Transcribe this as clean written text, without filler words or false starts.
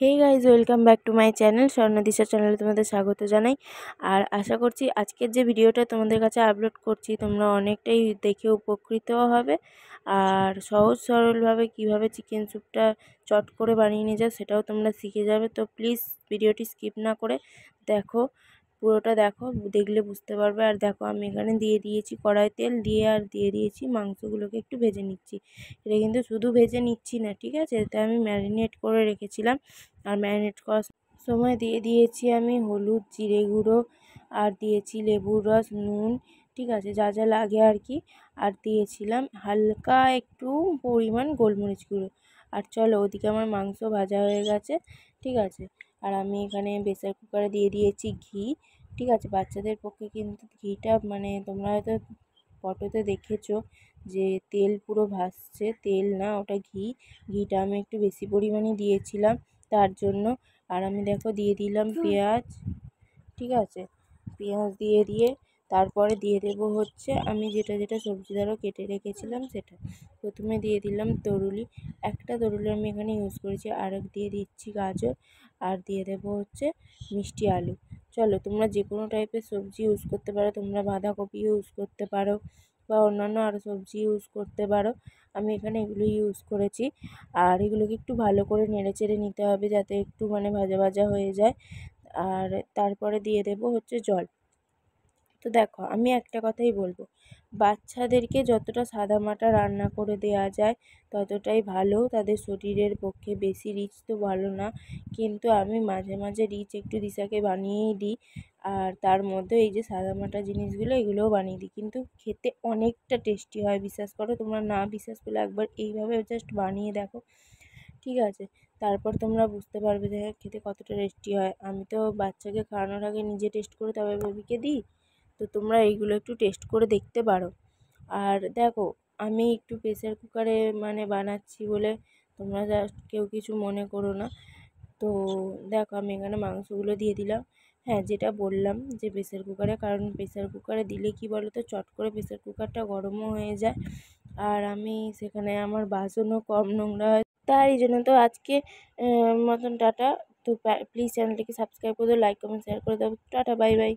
Hey guys, welcome back to my channel. Swarnadisha চ্যানেলে তোমাদের স্বাগত জানাই। আর আশা করছি আজকের যে ভিডিওটা তোমাদের কাছে আপলোড করছি তোমরা অনেকটাই দেখে উপকৃত হবে। আর সহজ সরলভাবে কিভাবে চিকেন স্যুপটা চট করে বানিয়ে নিয়ে যাও সেটাও তোমরা শিখে যাবে। তো প্লিজ ভিডিওটি স্কিপ না করে দেখো, পুরোটা দেখো, দেখলে বুঝতে পারবে। আর দেখো, আমি এখানে দিয়ে দিয়েছি কড়াই তেল দিয়ে, আর দিয়ে দিয়েছি মাংসগুলোকে একটু ভেজে নিচ্ছি। এটা কিন্তু শুধু ভেজে নিচ্ছি না, ঠিক আছে, এটা আমি ম্যারিনেট করে রেখেছিলাম। আর ম্যারিনেট করার সময় দিয়ে দিয়েছি আমি হলুদ, জিরে গুঁড়ো, আর দিয়েছি লেবুর রস, নুন, ঠিক আছে, যা যা লাগে আর কি। আর দিয়েছিলাম হালকা একটু পরিমাণ গোলমরিচ গুঁড়ো। আর চলো, ওদিকে আমার মাংস ভাজা হয়ে গেছে, ঠিক আছে। আর আমি এখানে প্রেসার কুকারে দিয়ে দিয়েছি ঘি, ঠিক আছে। বাচ্চাদের পক্ষে কিন্তু ঘিটা, মানে তোমরা হয়তো ফটোতে দেখেছো যে তেল পুরো ভাসছে, তেল না, ওটা ঘি। ঘিটা আমি একটু বেশি পরিমাণে দিয়েছিলাম তার জন্য। আর আমি দেখো দিয়ে দিলাম পেঁয়াজ, ঠিক আছে। পেঁয়াজ দিয়ে তারপরে দিয়ে দেবো হচ্ছে আমি যেটা যেটা সবজি ধরো কেটে রেখেছিলাম সেটা। প্রথমে দিয়ে দিলাম তরুলি, একটা তরুলি আমি এখানে ইউজ করেছি। আর দিয়ে দিচ্ছি গাজর, আর দিয়ে দেবো হচ্ছে মিষ্টি আলু। চলো, তোমরা যে কোনো টাইপের সবজি ইউজ করতে পারো, তোমরা বাঁধাকপি ইউজ করতে পারো বা অন্যান্য আরও সবজি ইউজ করতে পারো। আমি এখানে এগুলো ইউজ করেছি। আর এগুলোকে একটু ভালো করে নেড়ে চেড়ে নিতে হবে যাতে একটু মানে ভাজা ভাজা হয়ে যায়। আর তারপরে দিয়ে দেবো হচ্ছে জল। তো দেখো, আমি একটা কথাই বলবো, বাচ্চাদেরকে যতটা সাদামাটা রান্না করে দেওয়া যায় ততটাই ভালো তাদের শরীরের পক্ষে। বেশি রিচ তো ভালো না, কিন্তু আমি মাঝে মাঝে রিচ একটু দিশাকে বানিয়েই দিই। আর তার মধ্যে এই যে সাদামাটা জিনিসগুলো এগুলোও বানিয়ে দিই, কিন্তু খেতে অনেকটা টেস্টি হয়, বিশ্বাস করো। তোমরা না বিশ্বাস করলে একবার এইভাবে জাস্ট বানিয়ে দেখো, ঠিক আছে। তারপর তোমরা বুঝতে পারবে যে খেতে কতটা টেস্টি হয়। আমি তো বাচ্চাকে খাওয়ানোর আগে নিজে টেস্ট করে তবে বেবিকে দিই। তো তোমরা এইগুলো একটু টেস্ট করে দেখতে পারো। আর দেখো, আমি একটু প্রেসার কুকারে মানে বানাচ্ছি বলে তোমরা কেউ কিছু মনে করো না। তো দেখো, আমি এখানে মাংসগুলো দিয়ে দিলাম। হ্যাঁ, যেটা বললাম যে প্রেসার কুকারে, কারণ প্রেসার কুকারে দিলে কি বলো তো, চট করে প্রেসার কুকারটা গরমও হয়ে যায়। আর আমি সেখানে আমার বাসনও কম নোংরা হয়, তাই জন্য। তো আজকে মতন টাটা। তো প্লিজ চ্যানেলটিকে সাবস্ক্রাইব করে দাও, লাইক কমেন্ট শেয়ার করে দাও। Tata, bye bye.